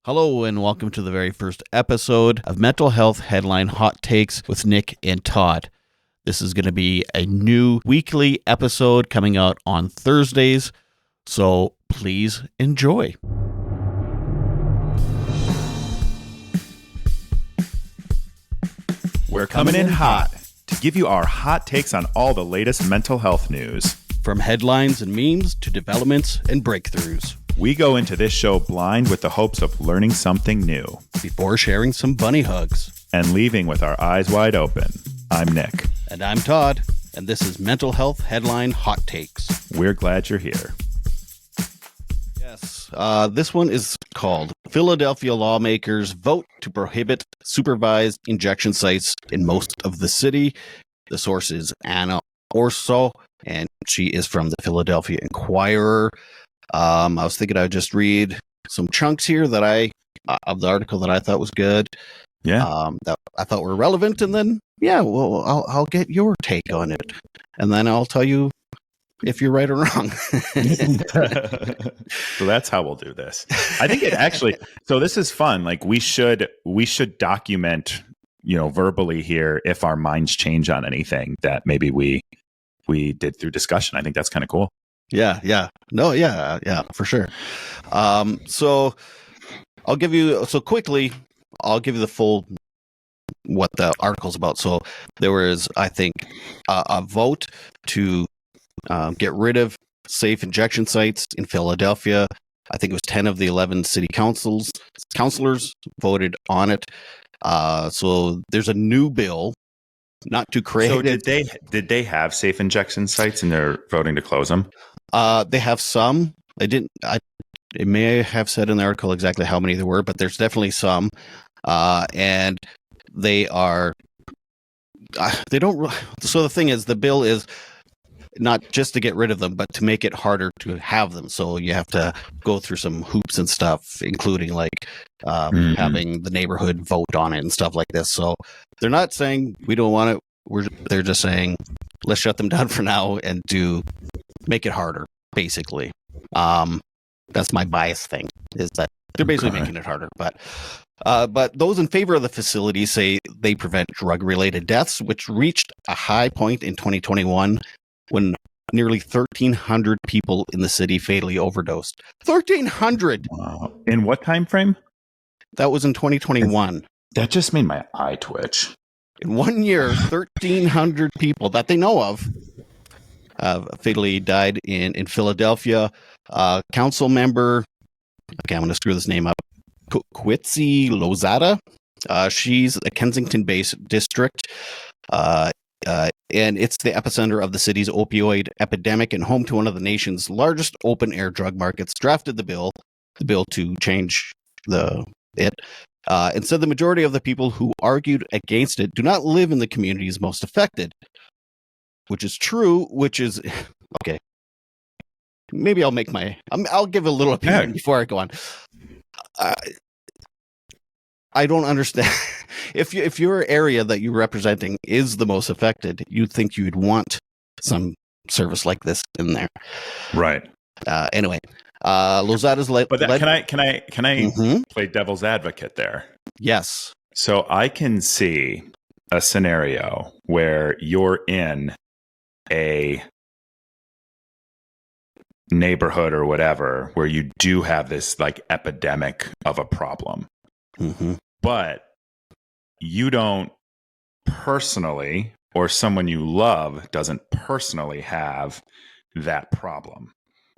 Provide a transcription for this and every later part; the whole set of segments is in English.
Hello and welcome to the very first episode of Mental Health Headline Hot Takes with Nick and Todd. This is going to be a new weekly episode coming out on Thursdays, so please enjoy. We're coming in hot to give you our hot takes on all the latest mental health news. From headlines and memes to developments and breakthroughs. We go into this show blind with the hopes of learning something new. Before sharing some bunny hugs. And leaving with our eyes wide open. I'm Nick. And I'm Todd. And this is Mental Health Headline Hot Takes. We're glad you're here. Yes, this one is called Philadelphia Lawmakers Vote to Prohibit Supervised Injection Sites in Most of the City. The source is Anna Orso, and she is from the Philadelphia Inquirer. I was thinking I'd just read some chunks here that of the article that I thought was good. Yeah. That I thought were relevant, and then I'll get your take on it, and then I'll tell you if you're right or wrong. So that's how we'll do this. I think it actually. So this is fun. Like we should document, verbally here if our minds change on anything that maybe we did through discussion. I think that's kind of cool. Yeah. No, yeah, for sure. So I'll give you the full what the article's about. So there was, I think, a vote to get rid of safe injection sites in Philadelphia. I think it was 10 of the 11 city councilors voted on it. So there's a new bill. Not to create. So did they have safe injection sites and they're voting to close them? They have some. They didn't. It may have said in the article exactly how many there were, but there's definitely some. And they are. They don't. So the thing is, the bill is not just to get rid of them, but to make it harder to have them. So you have to go through some hoops and stuff, including like having the neighborhood vote on it and stuff like this. So they're not saying we don't want it. They're just saying let's shut them down for now and make it harder. Basically, that's my bias thing. Is that they're basically making it harder. But those in favor of the facility say they prevent drug-related deaths, which reached a high point in 2021. When nearly 1,300 people in the city fatally overdosed. 1,300! Wow. In what time frame? That was in 2021. That just made my eye twitch. In 1 year, 1,300 people that they know of fatally died in Philadelphia. Council member, okay, I'm going to screw this name up, Quitsi Lozada. She's a Kensington-based district. And it's the epicenter of the city's opioid epidemic and home to one of the nation's largest open-air drug markets, drafted the bill to change it, and said the majority of the people who argued against it do not live in the communities most affected, which is true, okay. Maybe I'll give a little opinion before I go on. I don't understand. If your area that you're representing is the most affected, you'd think you'd want some service like this in there, right? Anyway, Lozada's can I play devil's advocate there? Yes. So I can see a scenario where you're in a neighborhood or whatever where you do have this like epidemic of a problem. Mm-hmm. But you don't personally, or someone you love doesn't personally have that problem.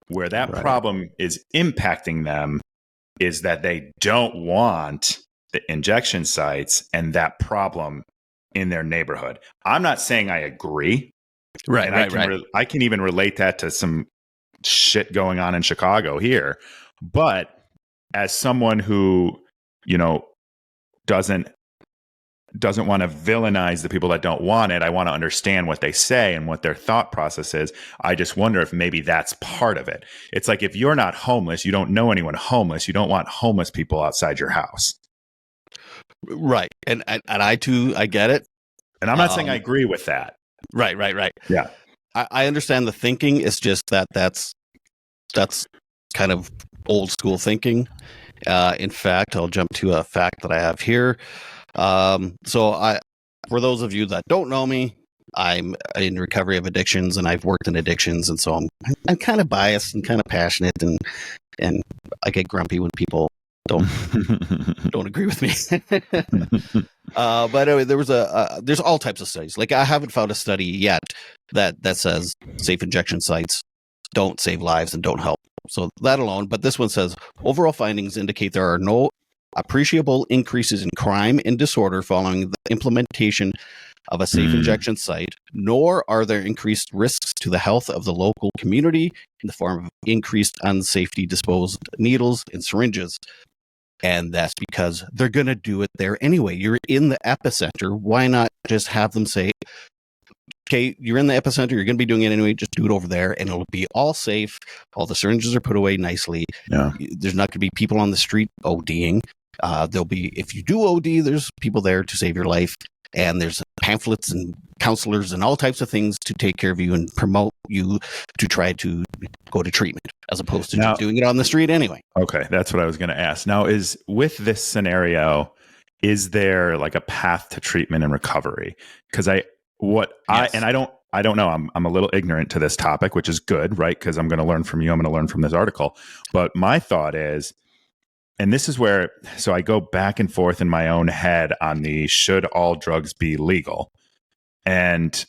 Where that problem is impacting them is that they don't want the injection sites and that problem in their neighborhood. I'm not saying I agree. Right. I can even relate that to some shit going on in Chicago here. But as someone who, doesn't want to villainize the people that don't want it. I want to understand what they say and what their thought process is. I just wonder if maybe that's part of it. It's like if you're not homeless, you don't know anyone homeless, you don't want homeless people outside your house. Right. And I too, I get it. And I'm not saying I agree with that. Right. Yeah. I understand the thinking. It's just that's kind of old school thinking. In fact, I'll jump to a fact that I have here. For those of you that don't know me, I'm in recovery of addictions, and I've worked in addictions, and so I'm kind of biased and kind of passionate, and I get grumpy when people don't agree with me. But anyway, there's all types of studies. Like, I haven't found a study yet that says safe injection sites don't save lives and don't help. So that alone, but this one says overall findings indicate there are no appreciable increases in crime and disorder following the implementation of a safe injection site, nor are there increased risks to the health of the local community in the form of increased unsafely disposed needles and syringes. And that's because they're going to do it there anyway. You're in the epicenter. Why not just have them say, okay, you're in the epicenter, you're going to be doing it anyway, just do it over there, and it'll be all safe. All the syringes are put away nicely. Yeah. There's not going to be people on the street ODing. There'll be, if you do OD, there's people there to save your life. And there's pamphlets and counselors and all types of things to take care of you and promote you to try to go to treatment, as opposed to just doing it on the street anyway. Okay, that's what I was going to ask. Now, is with this scenario, is there like a path to treatment and recovery? Because I don't know. I'm a little ignorant to this topic, which is good, right? Because I'm going to learn from you. I'm going to learn from this article. But my thought is, and this is where, so I go back and forth in my own head on the should all drugs be legal and,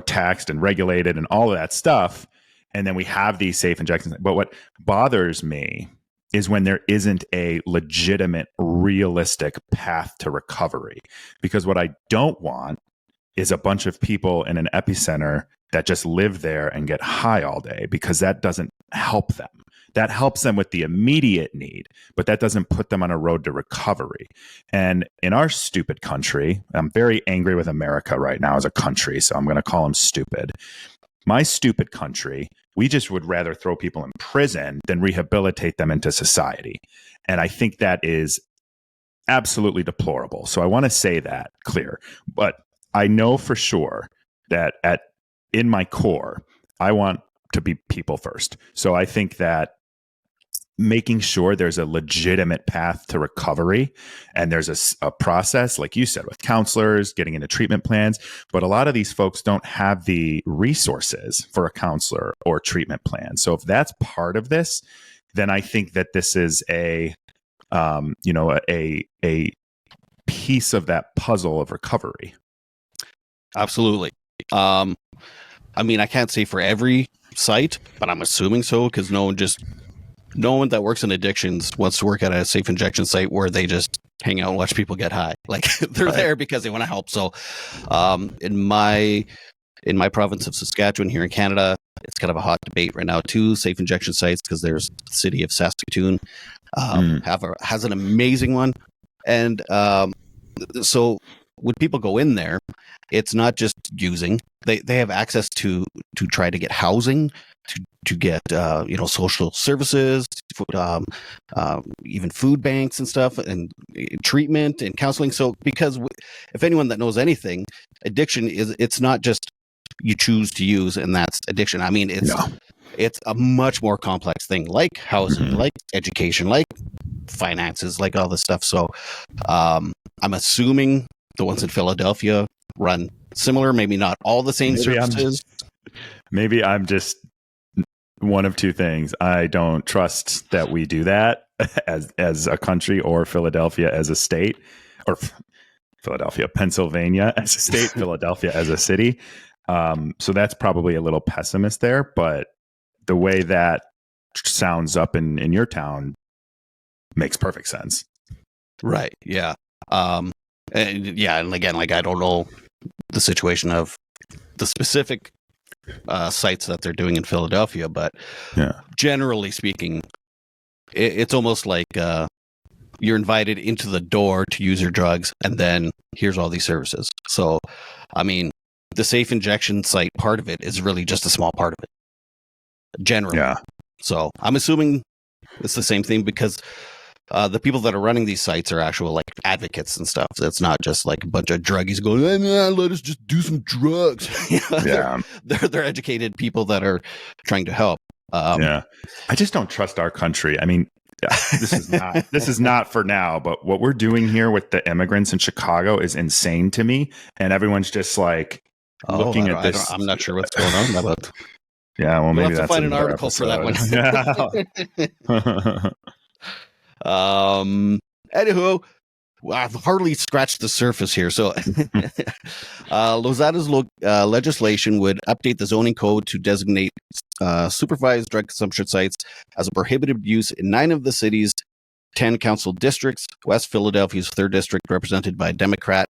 taxed and regulated and all of that stuff. And then we have these safe injections. But what bothers me is when there isn't a legitimate, realistic path to recovery. Because what I don't want is a bunch of people in an epicenter that just live there and get high all day, because that doesn't help them. That helps them with the immediate need, but that doesn't put them on a road to recovery. And in our stupid country, I'm very angry with America right now as a country, so I'm going to call them stupid. My stupid country, we just would rather throw people in prison than rehabilitate them into society. And I think that is absolutely deplorable. So I want to say that clear. But I know for sure that in my core, I want to be people first. So I think that making sure there's a legitimate path to recovery and there's a process, like you said, with counselors, getting into treatment plans. But a lot of these folks don't have the resources for a counselor or treatment plan. So if that's part of this, then I think that this is a piece of that puzzle of recovery. Absolutely. I can't say for every site, but I'm assuming so, because no one that works in addictions wants to work at a safe injection site where they just hang out and watch people get high. Like, they're there because they want to help. So in my province of Saskatchewan here in Canada, it's kind of a hot debate right now too, safe injection sites, because there's the city of Saskatoon has an amazing one. And so when people go in there, it's not just using. They have access to try to get housing, to get social services, even food banks and stuff, and treatment and counseling. So because if anyone that knows anything, addiction it's not just you choose to use and that's addiction. It's a much more complex thing, like housing, like education, like finances, like all this stuff. So I'm assuming the ones in Philadelphia run similar, maybe not all the same services. Maybe I'm just one of two things. I don't trust that we do that as a country, or Philadelphia as a state, or Philadelphia, Pennsylvania as a state, Philadelphia as a city. So that's probably a little pessimist there, but the way that sounds up in your town makes perfect sense. Right. Yeah. And again, like, I don't know the situation of the specific sites that they're doing in Philadelphia, but generally speaking, it's almost like you're invited into the door to use your drugs, and then here's all these services. So, the safe injection site part of it is really just a small part of it, generally. Yeah. So I'm assuming it's the same thing, because the people that are running these sites are actual like advocates and stuff. So it's not just like a bunch of druggies going, "Hey man, let us just do some drugs." They're educated people that are trying to help. I just don't trust our country. Yeah, this is not for now, but what we're doing here with the immigrants in Chicago is insane to me, and everyone's just like looking at this. I'm not sure what's going on about. Yeah, well, You'll maybe have to that's find an another article for that one. Yeah. Anywho, I've hardly scratched the surface here. So, Lozada's legislation would update the zoning code to designate supervised drug consumption sites as a prohibited use in 9 of the city's 10 council districts. West Philadelphia's 3rd district, represented by a Democrat.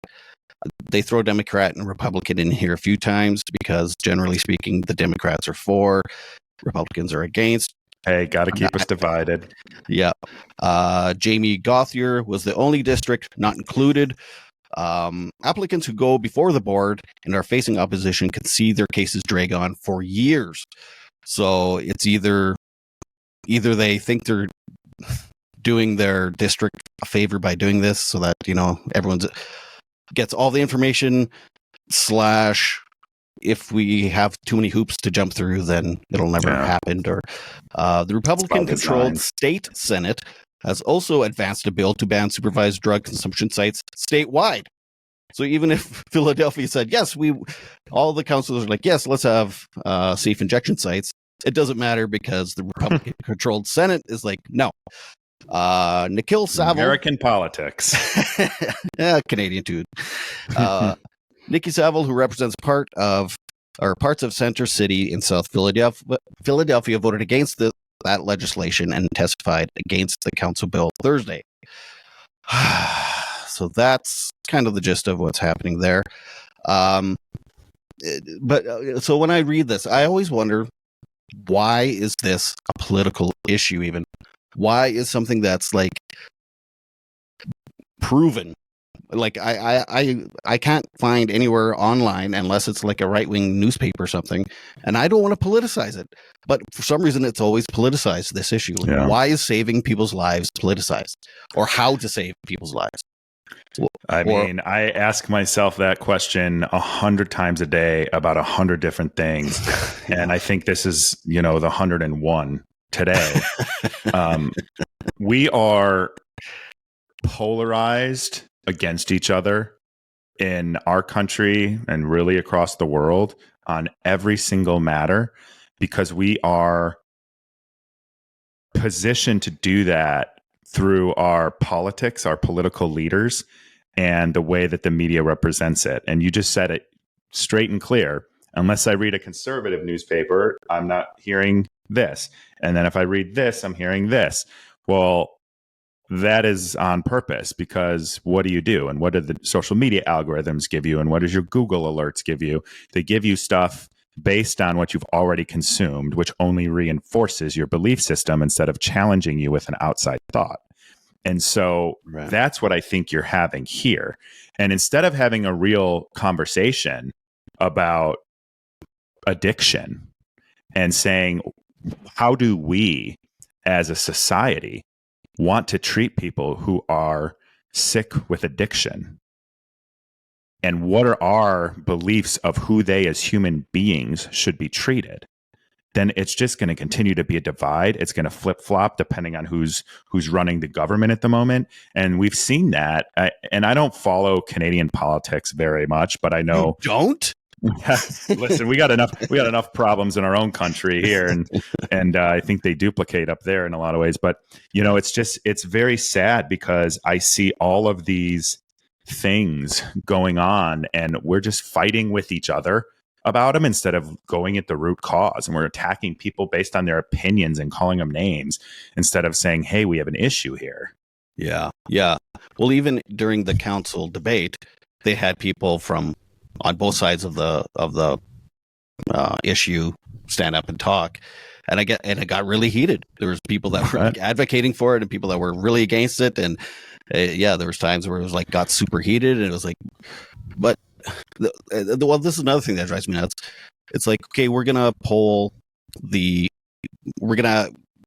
They throw Democrat and Republican in here a few times because, generally speaking, the Democrats are for, Republicans are against. Hey, got to keep us divided. Yeah. Jamie Gauthier was the only district not included. Applicants who go before the board and are facing opposition can see their cases drag on for years. So it's either they think they're doing their district a favor by doing this so that, everyone gets all the information, / if we have too many hoops to jump through, then it'll never happen. Or the Republican-controlled state Senate has also advanced a bill to ban supervised drug consumption sites statewide. So even if Philadelphia said, yes, all the councilors are like, yes, let's have safe injection sites, it doesn't matter because the Republican-controlled Senate is like, no. Nikhil Saville. American politics. Yeah, Canadian too. Nikki Saville, who represents parts of Center City in South Philadelphia, voted against that legislation and testified against the council bill Thursday. So that's kind of the gist of what's happening there. So when I read this, I always wonder, why is this a political issue even? Why is something that's like proven? Like I can't find anywhere online unless it's like a right-wing newspaper or something, and I don't want to politicize it. But for some reason, it's always politicized, this issue. Like, why is saving people's lives politicized, or how to save people's lives? I mean, I ask myself that question 100 times a day about 100 different things, and I think this is, the 101 today. We are polarized against each other in our country and really across the world on every single matter because we are positioned to do that through our politics, our political leaders, and the way that the media represents it. And you just said it straight and clear. Unless I read a conservative newspaper, I'm not hearing this. And then if I read this, I'm hearing this. Well, that is on purpose, because what do? And what do the social media algorithms give you? And what does your Google alerts give you? They give you stuff based on what you've already consumed, which only reinforces your belief system instead of challenging you with an outside thought. And so that's what I think you're having here. And instead of having a real conversation about addiction and saying, how do we as a society want to treat people who are sick with addiction? And what are our beliefs of who they as human beings should be treated? Then it's just going to continue to be a divide. It's going to flip-flop depending on who's running the government at the moment. And we've seen that. And I don't follow Canadian politics very much, but I know... You don't? Listen, we got enough problems in our own country here, and I think they duplicate up there in a lot of ways. But it's very sad because I see all of these things going on, and we're just fighting with each other about them instead of going at the root cause. And we're attacking people based on their opinions and calling them names instead of saying, "Hey, we have an issue here." Yeah. Well, even during the council debate, they had people from on both sides of the issue stand up and talk, and it got really heated. There was people that were advocating for it and people that were really against it, and there was times where it was like got super heated, and it was like, but this is another thing that drives me nuts. It's like, okay, we're gonna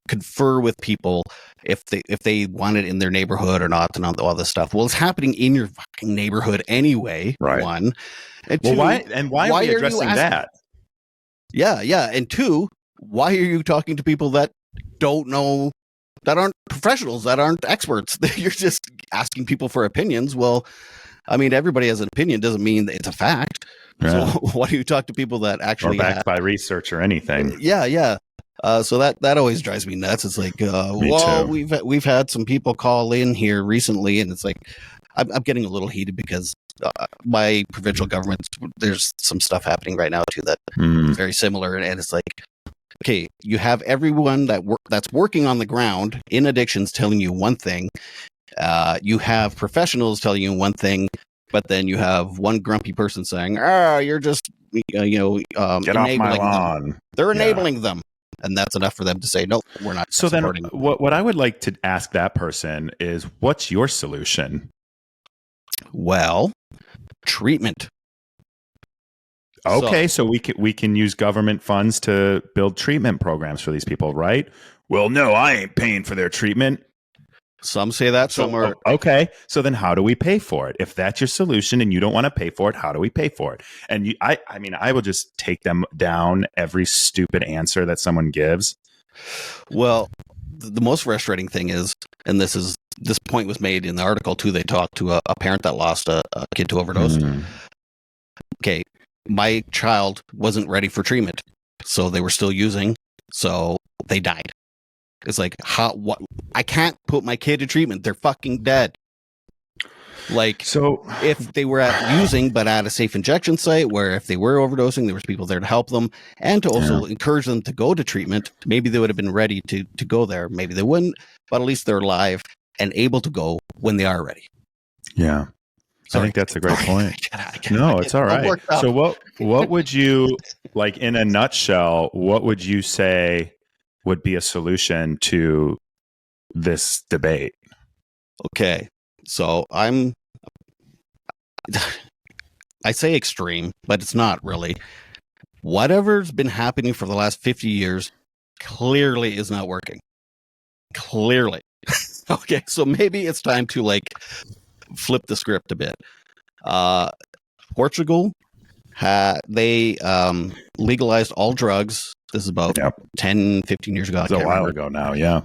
confer with people if they want it in their neighborhood or not, and all this stuff. Well, it's happening in your fucking neighborhood anyway. Right. One, and well, two, why are we addressing that? Yeah, and two, why are you talking to people that don't know that aren't professionals, that aren't experts. You're just asking people for opinions. Well, I mean, everybody has an opinion doesn't mean that it's a fact. Yeah. So why do you talk to people that actually or backed by research or anything? Yeah. So that always drives me nuts. It's like, well, too. we've had some people call in here recently, and it's like, I'm getting a little heated because my provincial government, there's some stuff happening right now too that is very similar, and it's like, okay, you have everyone that's working on the ground in addictions telling you one thing. You have professionals telling you one thing, but then you have one grumpy person saying, you're just, get off my lawn. Them. They're enabling them. And that's enough for them to say, no, we're not so supporting. Then what I would like to ask that person is, what's your solution? Well, treatment. Okay, so we can use government funds to build treatment programs for these people, right? Well, no, I ain't paying for their treatment. Some say that, some are. Okay, so then how do we pay for it? If that's your solution and you don't want to pay for it, how do we pay for it? And I will just take them down every stupid answer that someone gives. Well, the most frustrating thing is, and this point was made in the article too, they talked to a parent that lost a kid to overdose. Okay, my child wasn't ready for treatment, so they were still using, so they died. It's like, what? I can't put my kid to treatment. They're fucking dead. Like, so if they were using, but at a safe injection site where if they were overdosing, there was people there to help them and to also encourage them to go to treatment, maybe they would have been ready to go there. Maybe they wouldn't, but at least they're alive and able to go when they are ready. Yeah. Sorry. I think that's a great point. No, it's all right. So what would you, like, in a nutshell, what would you say would be a solution to this debate? Okay. So I say extreme, but it's not really. Whatever's been happening for the last 50 years clearly is not working. Clearly. Okay. So maybe it's time to like flip the script a bit. Portugal, they legalized all drugs. This is about 10, 15 years ago. It's a while ago now, yeah.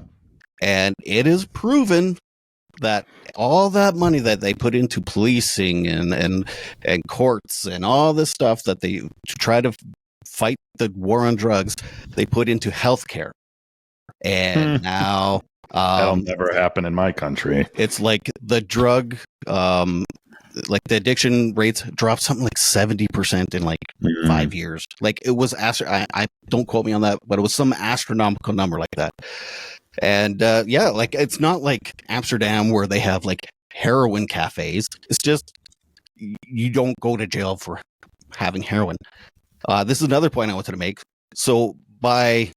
And it is proven that all that money that they put into policing and courts and all this stuff that they try to fight the war on drugs, they put into healthcare. And now that'll never happen in my country. It's like the drug, like the addiction rates dropped something like 70% in like 5 years. Like it was, I don't quote me on that, but it was some astronomical number like that. And like it's not like Amsterdam where they have like heroin cafes. It's just you don't go to jail for having heroin. This is another point I wanted to make. So by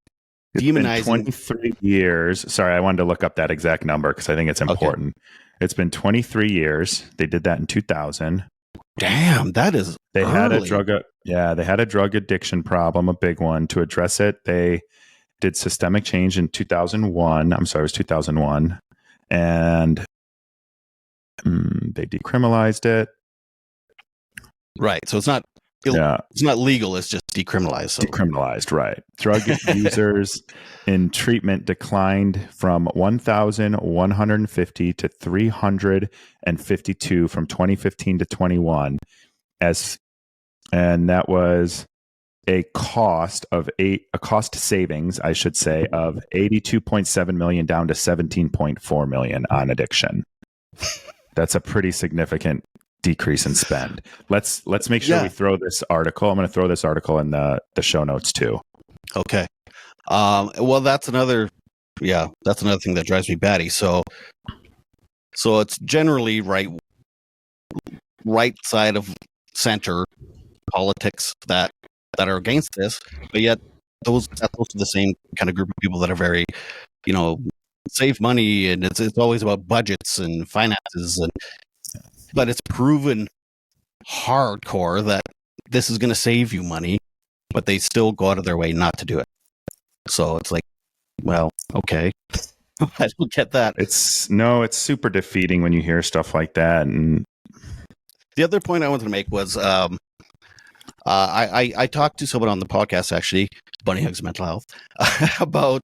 demonizing 23 years, sorry, I wanted to look up that exact number because I think it's important. Okay. It's been 23 years. They did that in 2000. Damn, that is they had a drug addiction problem, a big one. To address it, they did systemic change in 2001. I'm sorry, it was 2001. And they decriminalized it. Right. So it's not it's not legal, it's just decriminalized. So. Decriminalized, right. Drug users in treatment declined from 1,150 to 352 from 2015 to 21. And that was a cost savings, I should say, of $82.7 million down to $17.4 million on addiction. That's a pretty significant decrease in spend. Let's make sure we throw this article. I'm going to throw this article in the show notes too. Okay. Well, that's another thing that drives me batty. So it's generally right side of center politics that are against this, but yet those are the same kind of group of people that are very, save money, and it's always about budgets and finances, but it's proven hardcore that this is going to save you money, but they still go out of their way not to do it. So it's like, well, okay. I don't get that. It's super defeating when you hear stuff like that. And the other point I wanted to make was, I talked to someone on the podcast, actually, Bunny Hugs Mental Health, about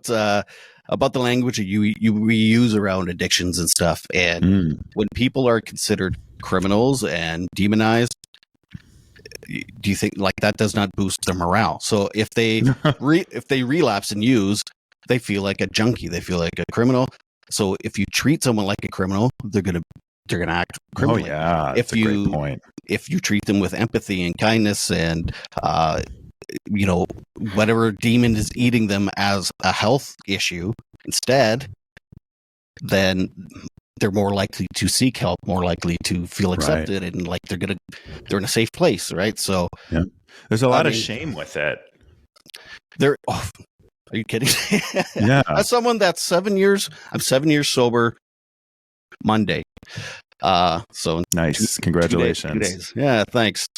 about the language that you reuse around addictions and stuff. And when people are considered criminals and demonized, do you think like that does not boost their morale? So if they if they relapse and use, they feel like a junkie, they feel like a criminal. So if you treat someone like a criminal, they're gonna act criminally. Oh yeah, that's a great point. If you treat them with empathy and kindness and whatever demon is eating them as a health issue instead, then they're more likely to seek help, more likely to feel accepted, and like they're in a safe place, right? So yeah, there's a lot of shame with it. Are you kidding? Yeah. As someone that's 7 years, I'm 7 years sober Monday. So nice. Congratulations. 2 days. Yeah, thanks.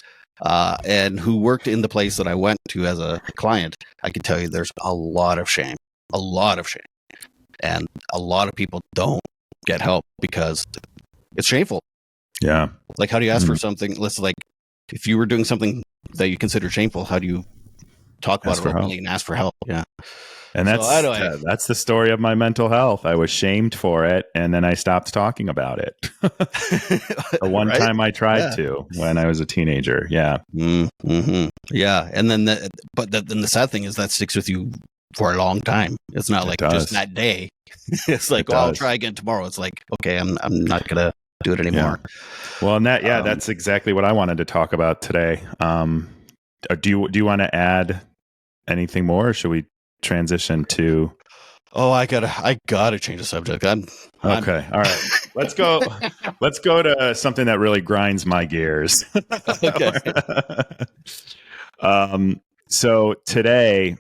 And who worked in the place that I went to as a client, I can tell you there's a lot of shame. And a lot of people don't get help because it's shameful. Yeah. Like, how do you ask for something? Let's like, if you were doing something that you consider shameful, how do you talk about it openly and ask for help? Yeah. And that's the story of my mental health. I was shamed for it, and then I stopped talking about it. The one time I tried to when I was a teenager. Yeah. Mm-hmm. Yeah. And then then the sad thing is that sticks with you for a long time. It's not like just that day. It's like, I'll try again tomorrow. It's like, okay, I'm not gonna do it anymore. Yeah. Well, and that's exactly what I wanted to talk about today. Do you want to add anything more, or should we transition to? Oh, I gotta change the subject. Okay. All right. Let's go to something that really grinds my gears. Okay. So today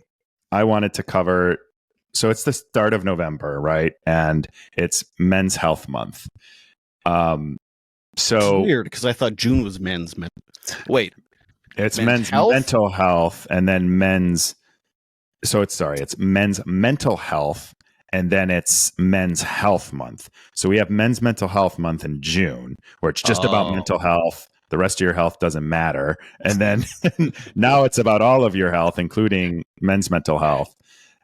I wanted to cover, so it's the start of November, right? And it's Men's Health Month. So it's weird because I thought June was men's. Wait, it's men's mental health, and then men's. So it's Men's Mental Health, and then it's Men's Health Month. So we have Men's Mental Health Month in June, where it's just about mental health. The rest of your health doesn't matter. And then now it's about all of your health, including men's mental health.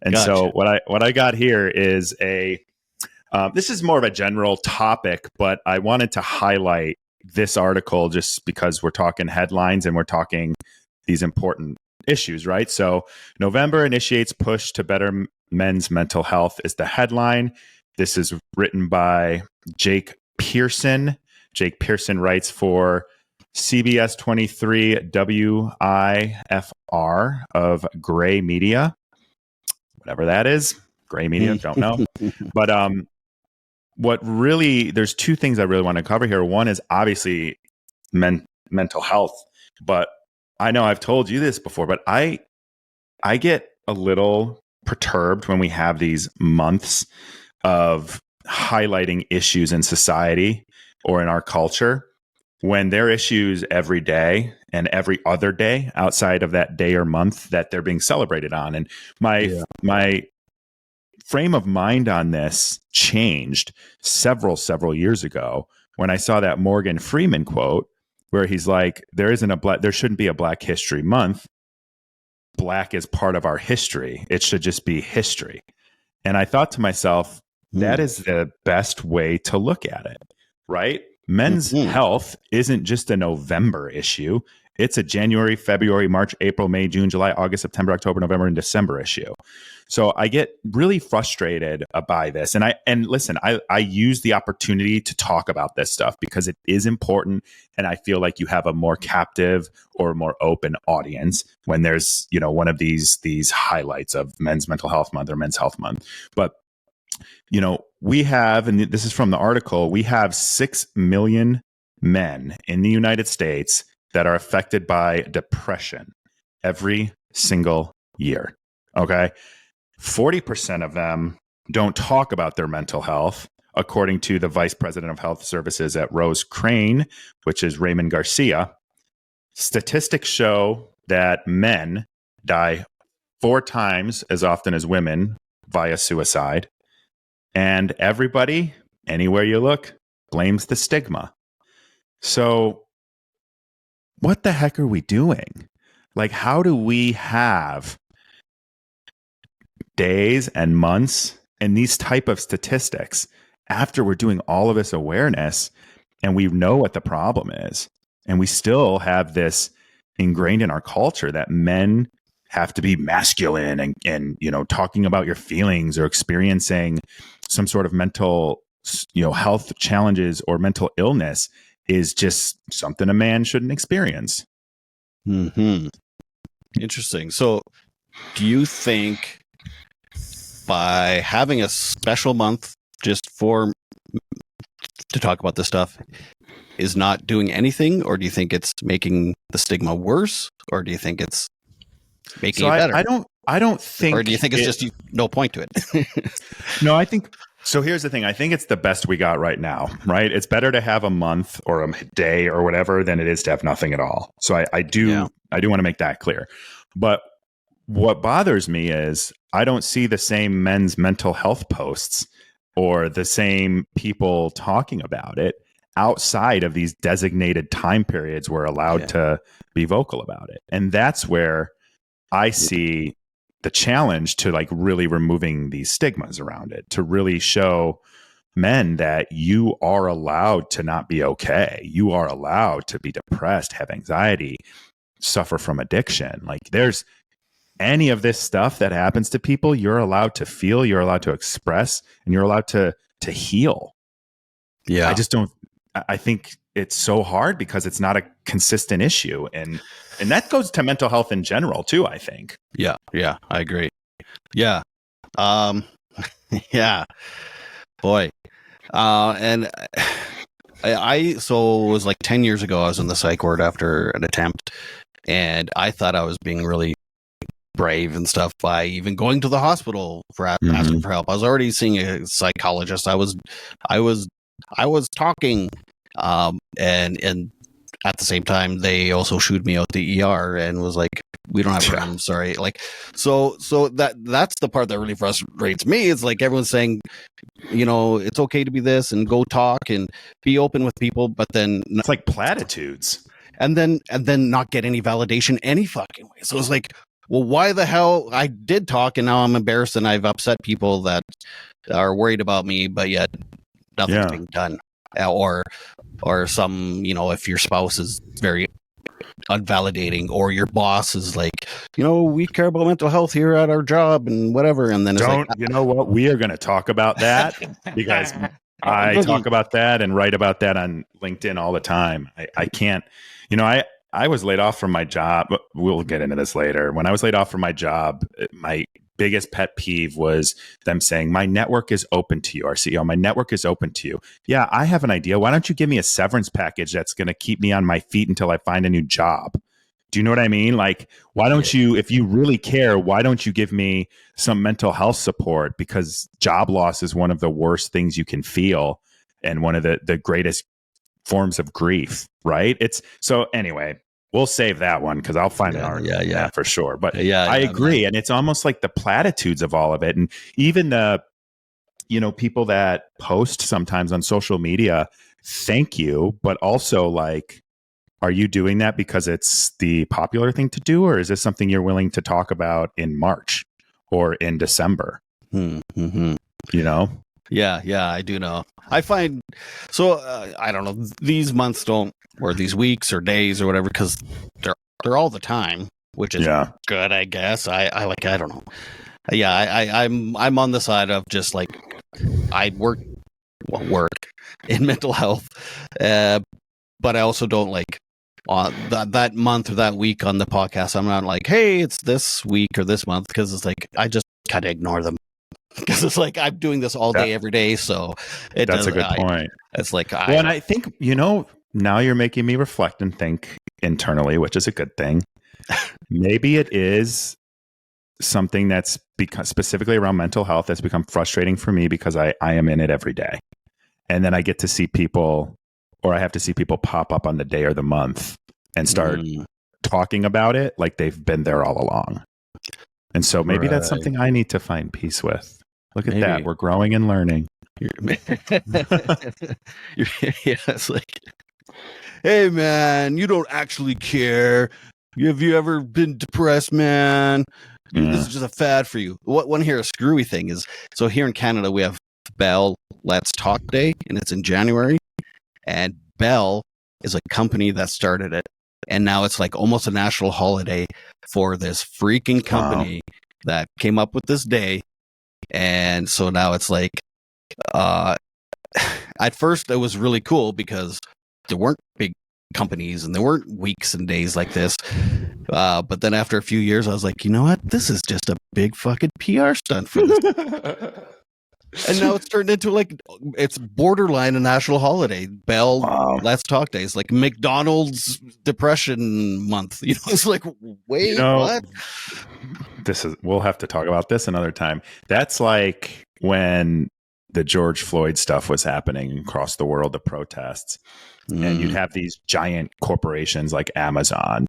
And so what I got here is this is more of a general topic, but I wanted to highlight this article just because we're talking headlines and we're talking these important issues, right? So November initiates push to better men's mental health is the headline. This is written by Jake Pearson. Jake Pearson writes for CBS 23 WIFR of Gray Media. Whatever that is. Gray Media, don't know. But there's two things I really want to cover here. One is obviously mental health, but I know I've told you this before, but I get a little perturbed when we have these months of highlighting issues in society or in our culture when there are issues every day and every other day outside of that day or month that they're being celebrated on. And my frame of mind on this changed several years ago when I saw that Morgan Freeman quote where he's like, there shouldn't be a Black History Month. Black is part of our history. It should just be history. And I thought to myself, that is the best way to look at it, right? Men's health isn't just a November issue. It's a January, February, March, April, May, June, July, August, September, October, November, and December issue. So I get really frustrated by this. And listen, I use the opportunity to talk about this stuff because it is important. And I feel like you have a more captive or more open audience when there's, one of these highlights of Men's Mental Health Month or Men's Health Month. But, we have, and this is from the article, we have 6 million men in the United States that are affected by depression every single year. Okay. 40% of them don't talk about their mental health, according to the Vice President of Health Services at Rose Crane, which is Raymond Garcia. Statistics show that men die 4 times as often as women via suicide. And everybody, anywhere you look, blames the stigma. So what the heck are we doing? Like, how do we have days and months And these type of statistics, after we're doing all of this awareness and we know what the problem is, and we still have this ingrained in our culture that men have to be masculine and talking about your feelings or experiencing some sort of mental health challenges or mental illness is just something a man shouldn't experience. Interesting. So do you think by having a special month just to talk about this stuff is not doing anything, or do you think it's making the stigma worse, or do you think it's making it better? I don't think, or do you think it's just no point to it? No, I think so. Here's the thing. I think it's the best we got right now, right? It's better to have a month or a day or whatever than it is to have nothing at all. So I do want to make that clear. But what bothers me is I don't see the same men's mental health posts or the same people talking about it outside of these designated time periods we're allowed to be vocal about it. And that's where I see the challenge to like really removing these stigmas around it, to really show men that you are allowed to not be okay. You are allowed to be depressed, have anxiety, suffer from addiction. Like there's any of this stuff that happens to people, you're allowed to feel, you're allowed to express, and you're allowed to heal. Yeah. I think it's so hard because it's not a consistent issue. And that goes to mental health in general too, I think. Yeah, I agree. Yeah. Yeah. Boy. And so it was like 10 years ago, I was in the psych ward after an attempt, and I thought I was being really brave and stuff by even going to the hospital for asking for help. I was already seeing a psychologist. I was talking, and at the same time, they also shooed me out the ER and was like, "We don't have room, sorry." Like, so that's the part that really frustrates me. It's like everyone's saying, it's okay to be this and go talk and be open with people, but then it's like platitudes, and then not get any validation any fucking way. So it's like, well, why the hell I did talk and now I'm embarrassed and I've upset people that are worried about me, but yet nothing's being done. Or some, if your spouse is very unvalidating, or your boss is like, we care about mental health here at our job and whatever. And then it's you know what? We are going to talk about that because I talk about that and write about that on LinkedIn all the time. I can't, I was laid off from my job. We'll get into this later. When I was laid off from my job, my biggest pet peeve was them saying, my network is open to you, our CEO, my network is open to you. Yeah, I have an idea. Why don't you give me a severance package that's going to keep me on my feet until I find a new job? Do you know what I mean? Like, why don't you, if you really care, why don't you give me some mental health support? Because job loss is one of the worst things you can feel and one of the greatest forms of grief, right? Anyway, we'll save that one because I'll find an article on that for sure. But I agree. And it's almost like the platitudes of all of it. And even the, people that post sometimes on social media, thank you, but also like, are you doing that because it's the popular thing to do? Or is this something you're willing to talk about in March or in December? Mm-hmm. Yeah, I do know. I find, I don't know, these months don't, or these weeks or days or whatever, because they're all the time, which is good, I guess. I don't know. Yeah, I'm on the side of just like, I work in mental health, but I also don't like that month or that week on the podcast. I'm not like, hey, it's this week or this month, because it's like, I just kind of ignore them. Because it's like I'm doing this all day, every day. So that's a good point. It's like, and I think, now you're making me reflect and think internally, which is a good thing. Maybe it is something that's specifically around mental health that's become frustrating for me because I am in it every day. And then I get to see people, or I have to see people pop up on the day or the month and start talking about it like they've been there all along. And so maybe that's something I need to find peace with. Look at that. We're growing and learning. It's like, hey, man, you don't actually care. Have you ever been depressed, man? This is just a fad for you. What one here, a screwy thing is, so here in Canada, we have Bell Let's Talk Day, and it's in January. And Bell is a company that started it. And now it's like almost a national holiday for this freaking company that came up with this day. And so now it's like, at first it was really cool because there weren't big companies and there weren't weeks and days like this. But then after a few years, I was like, you know what? This is just a big fucking PR stunt for this. And now it's turned into like, it's borderline a national holiday. Bell Let's Talk Days, like McDonald's Depression Month. You know, it's like, wait, what? We'll have to talk about this another time. That's like when the George Floyd stuff was happening across the world, the protests. And you'd have these giant corporations like Amazon.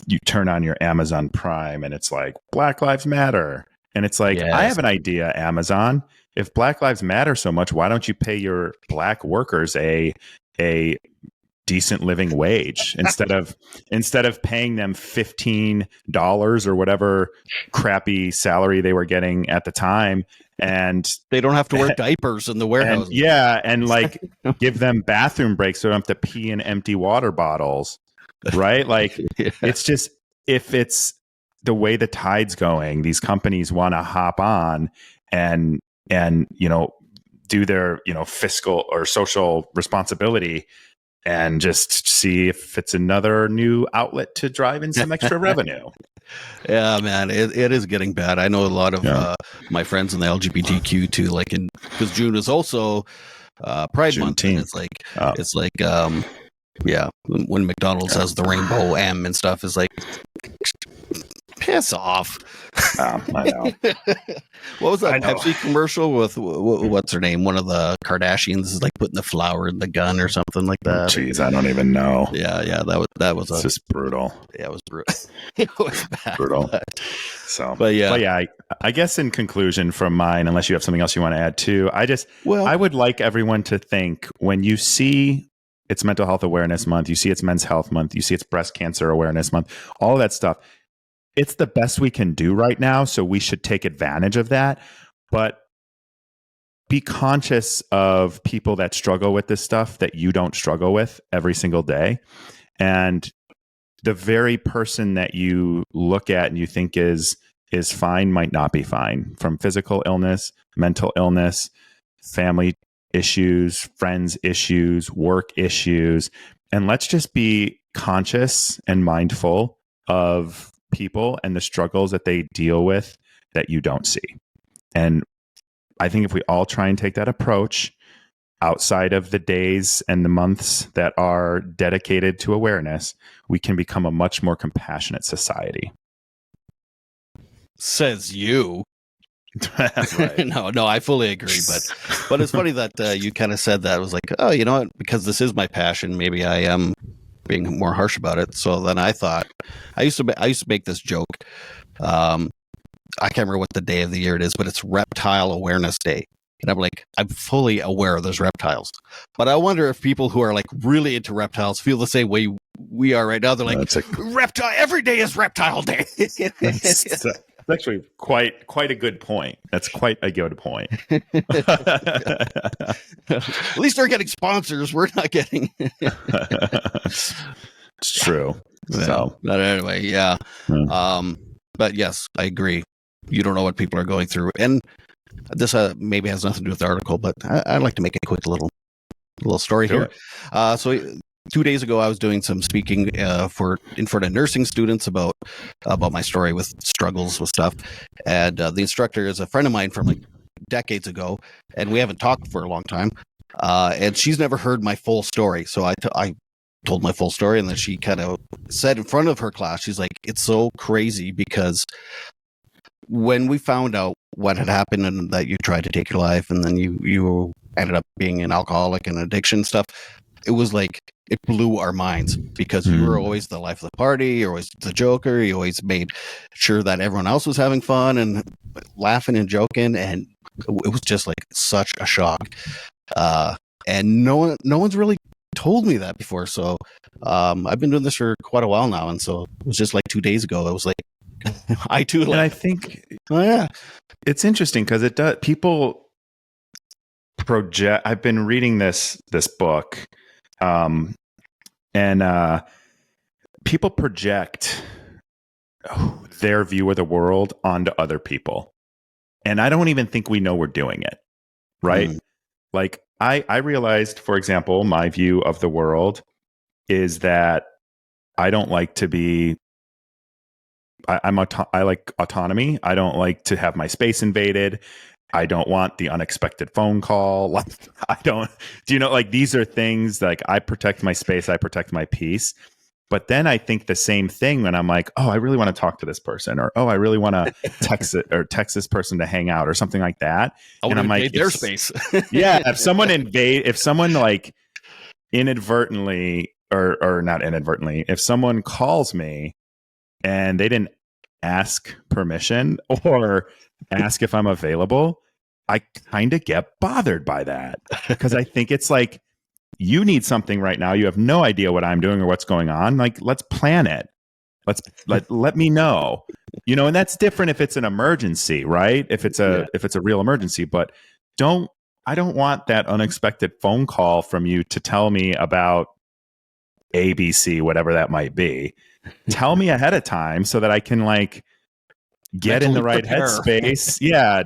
You turn on your Amazon Prime and it's like Black Lives Matter. And it's like, I have an idea, Amazon. If Black Lives Matter so much, why don't you pay your black workers a decent living wage instead of paying them $15 or whatever crappy salary they were getting at the time? And they don't have to wear diapers in the warehouse. And like give them bathroom breaks so they don't have to pee in empty water bottles. Right? Like it's just, if it's the way the tide's going, these companies want to hop on and do their fiscal or social responsibility and just see if it's another new outlet to drive in some extra revenue. Yeah, man, it is getting bad. I know a lot of my friends in the LGBTQ too, like because June is also Pride Month, and it's like when McDonald's has the rainbow M and stuff, is like, piss off. I know. What was that Pepsi commercial with what's her name? One of the Kardashians is like putting the flour in the gun or something like that. Jeez, I don't even know. Yeah, that was just brutal. Yeah, it was brutal. It was bad. Brutal. But I guess in conclusion from mine, unless you have something else you want to add too, I would like everyone to think, when you see it's Mental Health Awareness Month, you see it's Men's Health Month, you see it's Breast Cancer Awareness Month, all of that stuff. It's the best we can do right now, so we should take advantage of that. But be conscious of people that struggle with this stuff that you don't struggle with every single day. And the very person that you look at and you think is fine might not be fine, from physical illness, mental illness, family issues, friends issues, work issues. And let's just be conscious and mindful of people and the struggles that they deal with that you don't see. And I think if we all try and take that approach outside of the days and the months that are dedicated to awareness, we can become a much more compassionate society. Says you. Right. No, I fully agree. But it's funny that you kind of said that. I was like, oh, you know what? Because this is my passion, maybe I am being more harsh about it. So then I thought, I used to make this joke. I can't remember what the day of the year it is, but it's Reptile Awareness Day. And I'm like, I'm fully aware there's reptiles. But I wonder if people who are like really into reptiles feel the same way we are right now. They're like, reptile, every day is Reptile Day. That's actually quite a good point. That's quite a good point. At least they're getting sponsors. We're not getting. It's true. So, but anyway, yeah. But yes, I agree. You don't know what people are going through, and this maybe has nothing to do with the article, but I'd like to make a quick little story here. So 2 days ago, I was doing some speaking in front of nursing students about my story with struggles with stuff, and the instructor is a friend of mine from like decades ago, and we haven't talked for a long time, and she's never heard my full story. So I told my full story, and then she kind of said in front of her class, she's like, "It's so crazy because when we found out what had happened and that you tried to take your life, and then you ended up being an alcoholic and addiction stuff, it was like it blew our minds because you were always the life of the party, you're always the joker, you always made sure that everyone else was having fun and laughing and joking, and it was just like such a shock. And no one's really told me that before. So I've been doing this for quite a while now, and so it was just like 2 days ago. I was like, I too. And I think, oh yeah, it's interesting because it does. People project. I've been reading this book, and people project their view of the world onto other people, and I don't even think we know we're doing it. Right? Like I realized, for example, my view of the world is that I don't like to be. I like autonomy. I don't like to have my space invaded. I don't want the unexpected phone call. Like, I don't, do you know, like these are things like I protect my space. I protect my peace. But then I think the same thing when I'm like, oh, I really want to talk to this person, or, oh, I really want to text this person to hang out or something like that. And I'm like, their space. Yeah. If someone like inadvertently or not inadvertently, if someone calls me and they didn't ask permission or ask if I'm available, I kind of get bothered by that because I think it's like, you need something right now. You have no idea what I'm doing or what's going on. Like, let's plan it. Let me know, and that's different if it's an emergency, right? If it's a real emergency, but I don't want that unexpected phone call from you to tell me about ABC, whatever that might be. Tell me ahead of time so that I can like get mentally in the right headspace. Yeah,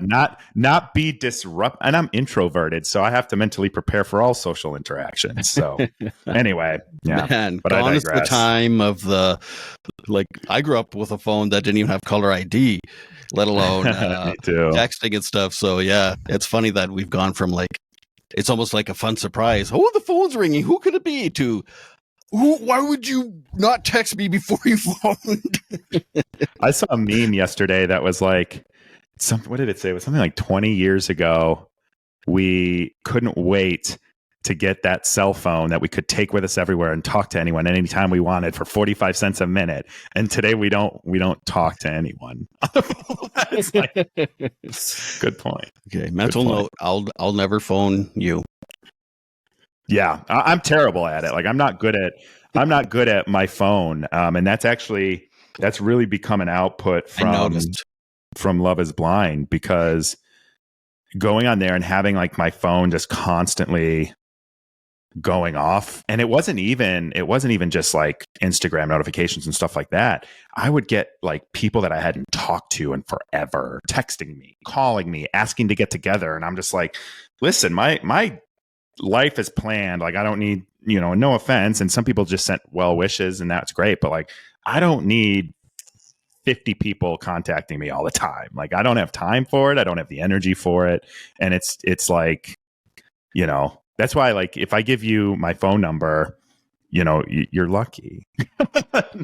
not be disrupt. And I'm introverted, so I have to mentally prepare for all social interactions. So anyway, yeah. Man, but gone is the time of I grew up with a phone that didn't even have caller ID, let alone texting and stuff. So yeah, it's funny that we've gone from it's almost like a fun surprise. Oh, the phone's ringing. Who could it be? To why would you not text me before you phoned? I saw a meme yesterday that was like, what did it say? It was something like 20 years ago. We couldn't wait to get that cell phone that we could take with us everywhere and talk to anyone anytime we wanted for 45 cents a minute. And today we don't talk to anyone. It's like, good point. Okay, mental note. I'll never phone you. Yeah, I'm terrible at it. Like I'm not good at my phone. And that's really become an output from Love is Blind, because going on there and having like my phone just constantly going off. And it wasn't even just like Instagram notifications and stuff like that. I would get like people that I hadn't talked to in forever texting me, calling me, asking to get together. And I'm just like, listen, my life is planned. Like I don't need, no offense. And some people just sent well wishes and that's great. But like, I don't need 50 people contacting me all the time. Like I don't have time for it. I don't have the energy for it. And it's like, that's why like, if I give you my phone number, you're lucky.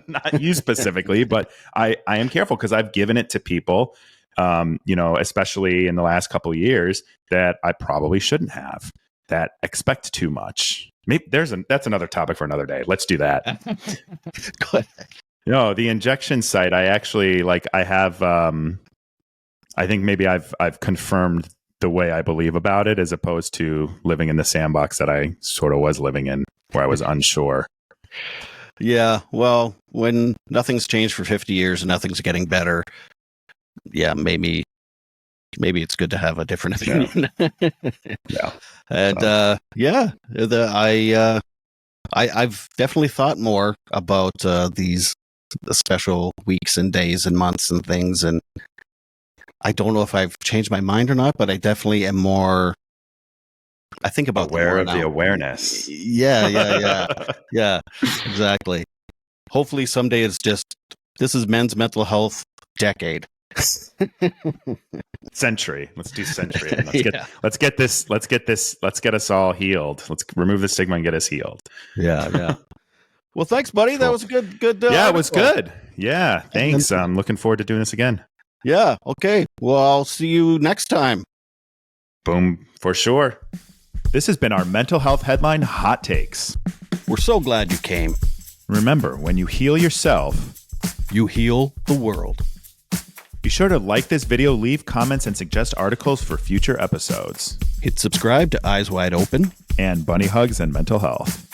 Not you specifically, but I am careful because I've given it to people, especially in the last couple of years that I probably shouldn't have, that expect too much. Maybe that's another topic for another day. Let's do that. Go ahead. The injection site, I actually I have, I think maybe I've confirmed the way I believe about it, as opposed to living in the sandbox that I sort of was living in, where I was unsure. Yeah. Well, when nothing's changed for 50 years and nothing's getting better, yeah, maybe it's good to have a different opinion. Yeah. And I've definitely thought more about the special weeks and days and months and things, and I don't know if I've changed my mind or not, but I definitely am more. I think about aware of the awareness. Yeah, exactly. Hopefully someday it's just, this is Men's Mental Health Decade. Century. Let's do century. Let's get us all healed. Let's remove the stigma and get us healed. Yeah. Well, thanks, buddy. Cool. That was a good. Yeah, it was good. Yeah, thanks. I'm looking forward to doing this again. Yeah. Okay. Well, I'll see you next time. Boom, for sure. This has been our mental health headline hot takes. We're so glad you came. Remember, when you heal yourself, you heal the world. Be sure to like this video, leave comments, and suggest articles for future episodes. Hit subscribe to Eyes Wide Open and Bunny Hugs and Mental Health.